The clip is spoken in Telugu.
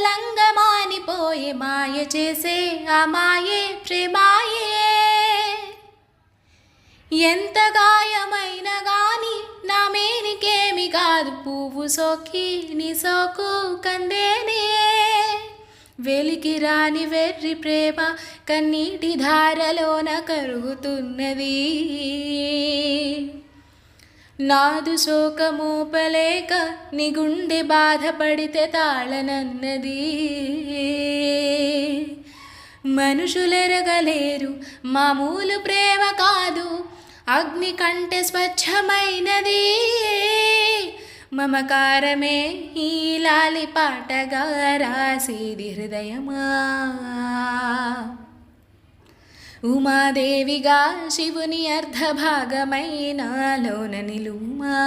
లంగమానిపోయే మాయ చేసే ఆ మాయే ప్రేమాయే. ఎంత గాయమైన గాని నా మేనికేమి కాదు, పువ్వు సోకి నీ సోకు కందేనే. వెలికి రాని వెర్రి ప్రేమ కన్నీటి ధారలోన కరుగుతున్నది. నాదు శోకమూపలేక నీ గుండె బాధపడితే తాళనన్నది. మనుషులెరగలేరు మామూలు ప్రేమ కాదు, అగ్ని కంటే స్వచ్ఛమైనది. మమకారమే ఈ లాలి పాటగా రాసేది హృదయమా. ఉమాదేవిగా శివుని అర్ధభాగమైనాలోన నిలుమా.